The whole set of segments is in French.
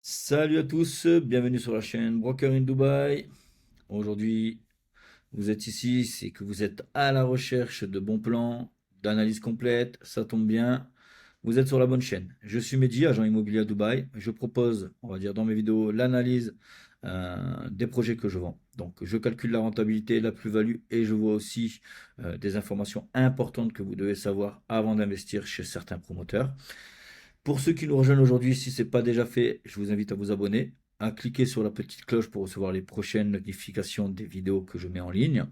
Salut à tous, bienvenue sur la chaîne Broker in Dubai. Aujourd'hui, vous êtes ici, c'est que vous êtes à la recherche de bons plans, d'analyse complète, ça tombe bien. Vous êtes sur la bonne chaîne. Je suis Mehdi, agent immobilier à Dubaï. Je propose, on va dire dans mes vidéos, l'analyse des projets que je vends. Donc, je calcule la rentabilité, la plus-value et je vois aussi des informations importantes que vous devez savoir avant d'investir chez certains promoteurs. Pour ceux qui nous rejoignent aujourd'hui, si ce n'est pas déjà fait, je vous invite à vous abonner, à cliquer sur la petite cloche pour recevoir les prochaines notifications des vidéos que je mets en ligne.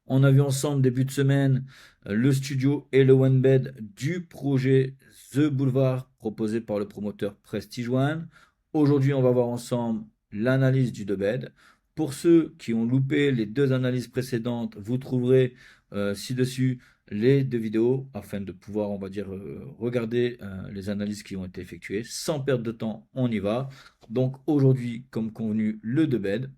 On a vu ensemble début de semaine le studio et le one bed du projet The Boulevard proposé par le promoteur Prestige One. Aujourd'hui, on va voir ensemble l'analyse du deux bed. Pour ceux qui ont loupé les deux analyses précédentes, vous trouverez ci-dessus les deux vidéos afin de pouvoir, on va dire, regarder les analyses qui ont été effectuées. Sans perdre de temps, on y va. Donc aujourd'hui, comme convenu, le deux bed.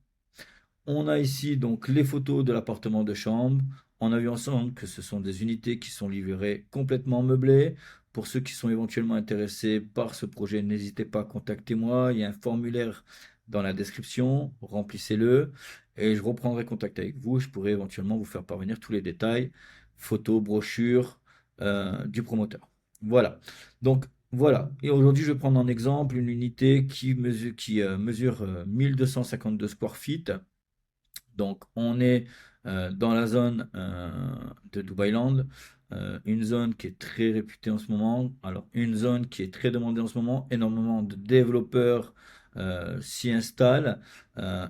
On a ici donc les photos de l'appartement de chambre. On a vu ensemble que ce sont des unités qui sont livrées complètement meublées. Pour ceux qui sont éventuellement intéressés par ce projet, n'hésitez pas à contacter moi. Il y a un formulaire dans la description. Remplissez-le et je reprendrai contact avec vous. Je pourrai éventuellement vous faire parvenir tous les détails, photos, brochures du promoteur. Voilà. Donc voilà. Et aujourd'hui, je vais prendre en exemple une unité qui mesure 1252 square feet. Donc, on est dans la zone de Dubailand, une zone qui est très réputée en ce moment. Alors, une zone qui est très demandée en ce moment. Énormément de développeurs s'y installent,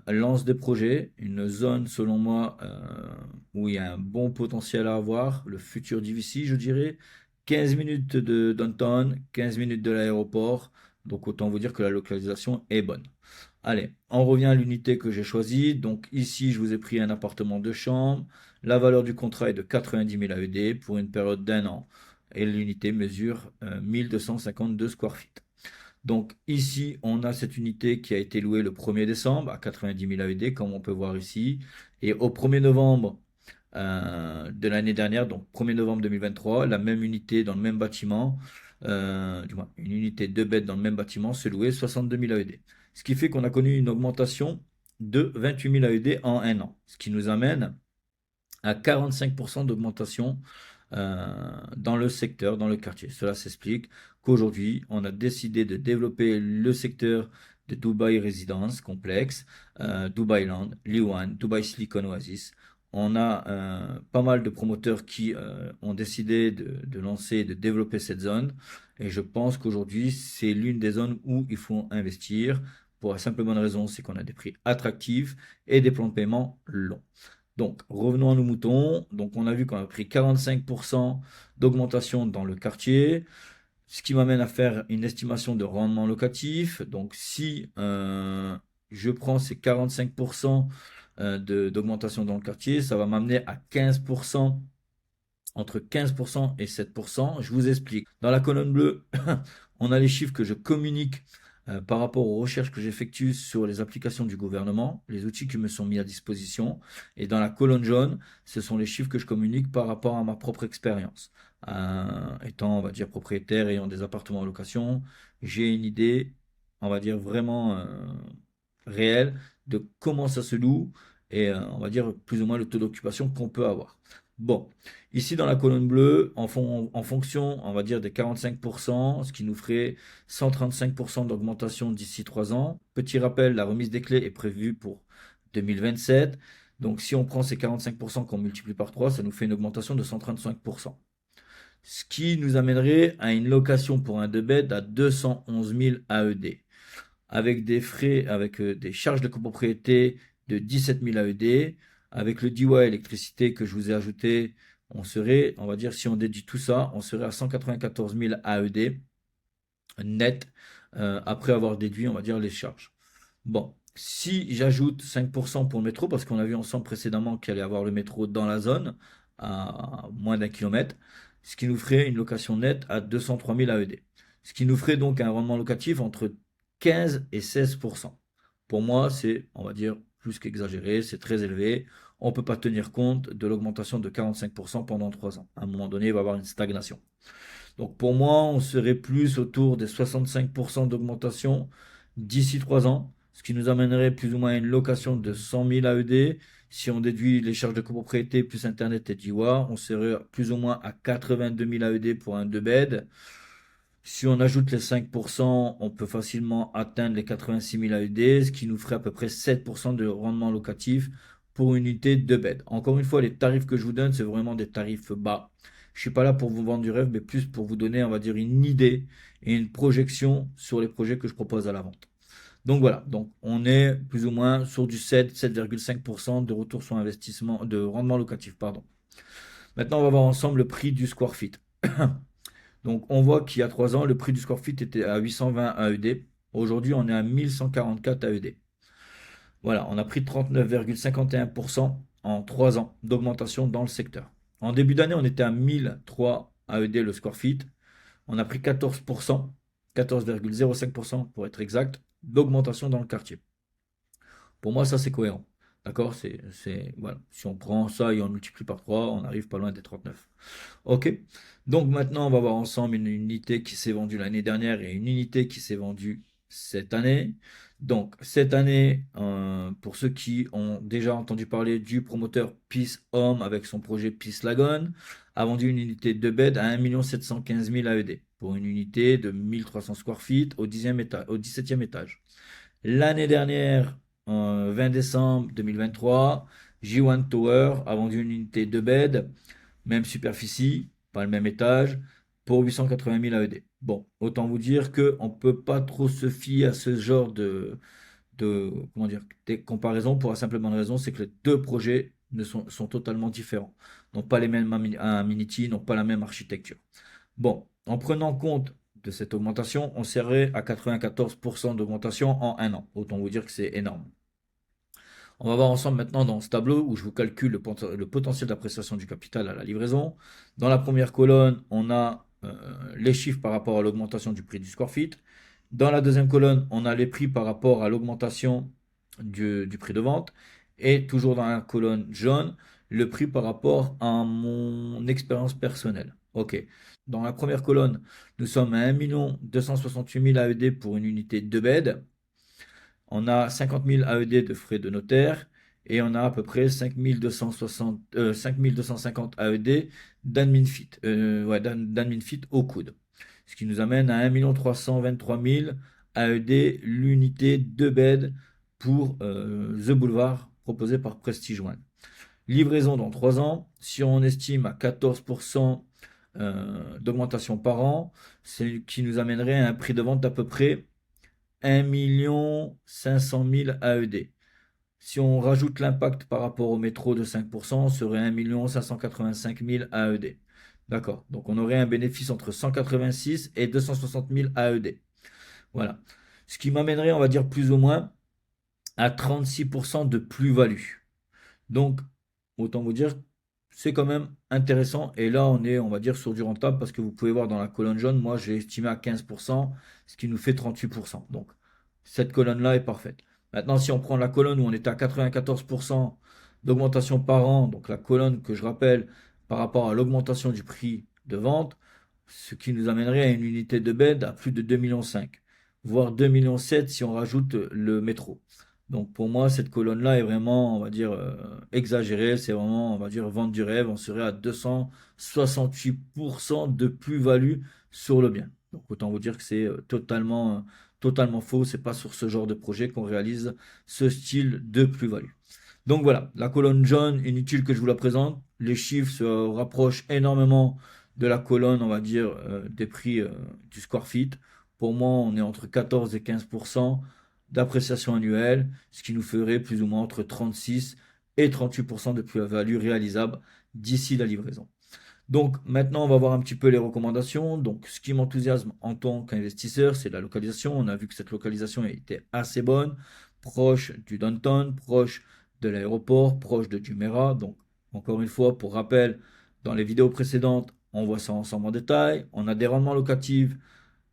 lancent des projets. Une zone, selon moi, où il y a un bon potentiel à avoir. Le futur d'IVC, je dirais. 15 minutes de downtown, 15 minutes de l'aéroport. Donc, autant vous dire que la localisation est bonne. Allez, on revient à l'unité que j'ai choisie. Donc ici, je vous ai pris un appartement de chambre. La valeur du contrat est de 90 000 AED pour une période d'un an. Et l'unité mesure 1252 square feet. Donc ici, on a cette unité qui a été louée le 1er décembre à 90 000 AED, comme on peut voir ici. Et au 1er novembre de l'année dernière, donc 1er novembre 2023, la même unité dans le même bâtiment, du moins une unité de bêtes dans le même bâtiment, se louait 62 000 AED. Ce qui fait qu'on a connu une augmentation de 28 000 AED en un an, ce qui nous amène à 45% d'augmentation dans le secteur, dans le quartier. Cela s'explique qu'aujourd'hui, on a décidé de développer le secteur de Dubai Residence Complex, Dubai Land, Liwan, Dubai Silicon Oasis. On a pas mal de promoteurs qui ont décidé de lancer, de développer cette zone. Et je pense qu'aujourd'hui, c'est l'une des zones où il faut investir. Pour la simple bonne raison, c'est qu'on a des prix attractifs et des plans de paiement longs. Donc, revenons à nos moutons. Donc, on a vu qu'on a pris 45% d'augmentation dans le quartier, ce qui m'amène à faire une estimation de rendement locatif. Donc, si je prends ces 45% d'augmentation dans le quartier, ça va m'amener à 15%, entre 15% et 7%. Je vous explique. Dans la colonne bleue, on a les chiffres que je communique par rapport aux recherches que j'effectue sur les applications du gouvernement, les outils qui me sont mis à disposition. Et dans la colonne jaune, ce sont les chiffres que je communique par rapport à ma propre expérience. Étant, on va dire, propriétaire, ayant des appartements en location, j'ai une idée, on va dire, vraiment réelle de comment ça se loue et on va dire plus ou moins le taux d'occupation qu'on peut avoir. Bon, ici dans la colonne bleue, en fonction, on va dire des 45%, ce qui nous ferait 135% d'augmentation d'ici 3 ans. Petit rappel, la remise des clés est prévue pour 2027. Donc si on prend ces 45% qu'on multiplie par 3, ça nous fait une augmentation de 135%. Ce qui nous amènerait à une location pour un 2 bed à 211 000 AED avec des frais, avec des charges de copropriété de 17 000 AED, avec le DIY électricité que je vous ai ajouté, on serait, on va dire, si on déduit tout ça, on serait à 194 000 AED net après avoir déduit, on va dire, les charges. Bon, si j'ajoute 5% pour le métro, parce qu'on a vu ensemble précédemment qu'il allait y avoir le métro dans la zone, à moins d'un kilomètre, ce qui nous ferait une location nette à 203 000 AED. Ce qui nous ferait donc un rendement locatif entre 15 et 16%. Pour moi, c'est, on va dire, plus qu'exagéré, c'est très élevé. On ne peut pas tenir compte de l'augmentation de 45% pendant 3 ans. À un moment donné, il va y avoir une stagnation. Donc pour moi, on serait plus autour des 65% d'augmentation d'ici 3 ans, ce qui nous amènerait plus ou moins à une location de 100 000 AED. Si on déduit les charges de copropriété plus Internet et DIWA, on serait plus ou moins à 82 000 AED pour un 2 bed. Si on ajoute les 5%, on peut facilement atteindre les 86 000 AED, ce qui nous ferait à peu près 7% de rendement locatif pour une unité de bed. Encore une fois, les tarifs que je vous donne, c'est vraiment des tarifs bas. Je ne suis pas là pour vous vendre du rêve, mais plus pour vous donner, on va dire, une idée et une projection sur les projets que je propose à la vente. Donc voilà, donc on est plus ou moins sur du 7,5% de retour sur investissement, de rendement locatif, pardon. Maintenant, on va voir ensemble le prix du square feet. Donc, on voit qu'il y a 3 ans, le prix du square feet était à 820 AED. Aujourd'hui, on est à 1144 AED. Voilà, on a pris 39,51% en 3 ans d'augmentation dans le secteur. En début d'année, on était à 1003 AED le square feet. On a pris 14%, 14,05% pour être exact, d'augmentation dans le quartier. Pour moi, ça, c'est cohérent. D'accord? Voilà. Si on prend ça et on multiplie par 3, on arrive pas loin des 39. Ok? Donc maintenant, on va voir ensemble une unité qui s'est vendue l'année dernière et une unité qui s'est vendue cette année. Donc, cette année, pour ceux qui ont déjà entendu parler du promoteur Peace Home avec son projet Peace Lagon, a vendu une unité de bed à 1 715 000 AED pour une unité de 1300 square feet au 10e étage, au 17e étage. L'année dernière, 20 décembre 2023, J1 Tower a vendu une unité de bed, même superficie, pas le même étage, pour 880 000 AED. Bon, autant vous dire qu'on ne peut pas trop se fier à ce genre comment dire, des comparaisons pour la simple et bonne raison, c'est que les deux projets sont totalement différents. N'ont pas les mêmes amenity, n'ont pas la même architecture. Bon, en prenant compte de cette augmentation, on serait à 94% d'augmentation en un an. Autant vous dire que c'est énorme. On va voir ensemble maintenant dans ce tableau où je vous calcule le potentiel d'appréciation du capital à la livraison. Dans la première colonne, on a les chiffres par rapport à l'augmentation du prix du square feet. Dans la deuxième colonne, on a les prix par rapport à l'augmentation du prix de vente. Et toujours dans la colonne jaune, le prix par rapport à mon expérience personnelle. Ok. Dans la première colonne, nous sommes à 1 268 000 AED pour une unité de bed. On a 50 000 AED de frais de notaire et on a à peu près 5250 AED d'admin fit, au coude. Ce qui nous amène à 1 323 000 AED l'unité de bed pour The Boulevard proposé par Prestige One. Livraison dans 3 ans, si on estime à 14% d'augmentation par an, ce qui nous amènerait à un prix de vente d'à peu près 1 500 000 AED. Si on rajoute l'impact par rapport au métro de 5%, on serait 1 585 000 AED. D'accord. Donc on aurait un bénéfice entre 186 et 260 000 AED. Voilà. Ce qui m'amènerait, on va dire, plus ou moins à 36% de plus-value. Donc, autant vous dire, c'est quand même intéressant. Et là, on est, on va dire, sur du rentable parce que vous pouvez voir dans la colonne jaune, moi, j'ai estimé à 15%, ce qui nous fait 38%. Donc, cette colonne-là est parfaite. Maintenant, si on prend la colonne où on est à 94% d'augmentation par an, donc la colonne que je rappelle par rapport à l'augmentation du prix de vente, ce qui nous amènerait à une unité de bed à plus de 2,5 millions, voire 2,7 millions si on rajoute le métro. Donc pour moi, cette colonne-là est vraiment, on va dire, exagérée. C'est vraiment, on va dire, vendre du rêve. On serait à 268% de plus-value sur le bien. Donc autant vous dire que c'est totalement faux. C'est pas sur ce genre de projet qu'on réalise ce style de plus-value. Donc voilà, la colonne jaune, inutile que je vous la présente. Les chiffres se rapprochent énormément de la colonne, on va dire, des prix du square feet. Pour moi, on est entre 14 et 15% d'appréciation annuelle, ce qui nous ferait plus ou moins entre 36 et 38% de plus-value réalisable d'ici la livraison. Donc maintenant, on va voir un petit peu les recommandations. Donc ce qui m'enthousiasme en tant qu'investisseur, c'est la localisation. On a vu que cette localisation était assez bonne, proche du downtown, proche de l'aéroport, proche de Jumeirah. Donc encore une fois, pour rappel, dans les vidéos précédentes, on voit ça ensemble en détail. On a des rendements locatifs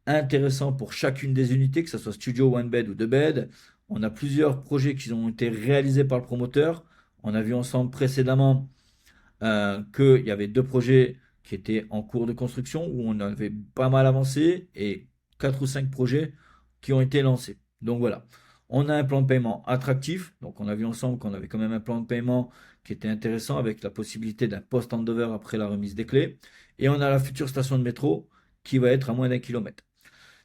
intéressant pour chacune des unités, que ce soit studio, one bed ou deux bed. On a plusieurs projets qui ont été réalisés par le promoteur. On a vu ensemble précédemment qu'il y avait deux projets qui étaient en cours de construction où on avait pas mal avancé et quatre ou cinq projets qui ont été lancés. Donc voilà, on a un plan de paiement attractif. Donc on a vu ensemble qu'on avait quand même un plan de paiement qui était intéressant avec la possibilité d'un post-handover après la remise des clés. Et on a la future station de métro qui va être à moins d'1 kilomètre.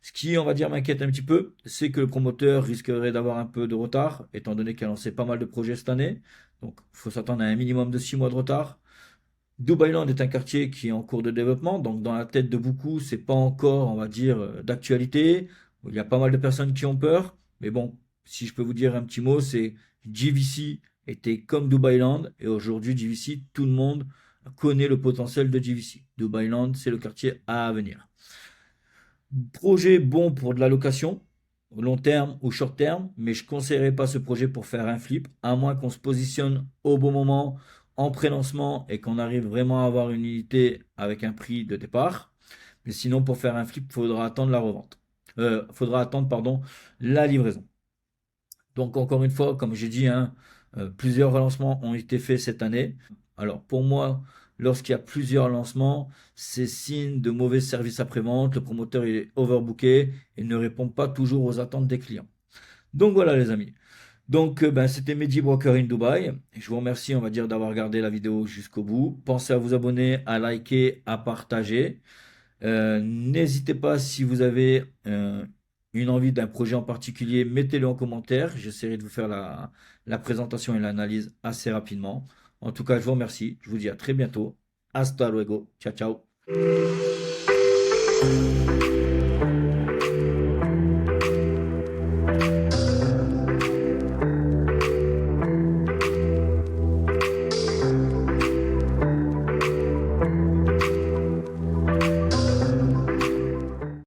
Ce qui, on va dire, m'inquiète un petit peu, c'est que le promoteur risquerait d'avoir un peu de retard, étant donné qu'il a lancé pas mal de projets cette année. Donc il faut s'attendre à un minimum de 6 mois de retard. Dubailand est un quartier qui est en cours de développement, donc dans la tête de beaucoup, c'est pas encore, on va dire, d'actualité. Il y a pas mal de personnes qui ont peur, mais bon, si je peux vous dire un petit mot, c'est JVC était comme Dubailand, et aujourd'hui JVC, tout le monde connaît le potentiel de JVC. Dubailand, c'est le quartier à venir. Projet bon pour de la location, long terme ou short terme, mais je ne conseillerais pas ce projet pour faire un flip, à moins qu'on se positionne au bon moment en pré-lancement et qu'on arrive vraiment à avoir une unité avec un prix de départ. Mais sinon, pour faire un flip, il faudra attendre la revente. Faudra attendre, pardon, la livraison. Donc encore une fois, comme j'ai dit, hein, plusieurs relancements ont été faits cette année. Alors pour moi, lorsqu'il y a plusieurs lancements, c'est signe de mauvais service après-vente. Le promoteur est overbooké et ne répond pas toujours aux attentes des clients. Donc voilà les amis. Donc ben, c'était Mehdi Broker in Dubai. Je vous remercie, on va dire, d'avoir regardé la vidéo jusqu'au bout. Pensez à vous abonner, à liker, à partager. N'hésitez pas si vous avez une envie d'un projet en particulier, mettez-le en commentaire. J'essaierai de vous faire la présentation et l'analyse assez rapidement. En tout cas, je vous remercie. Je vous dis à très bientôt. Hasta luego. Ciao, ciao.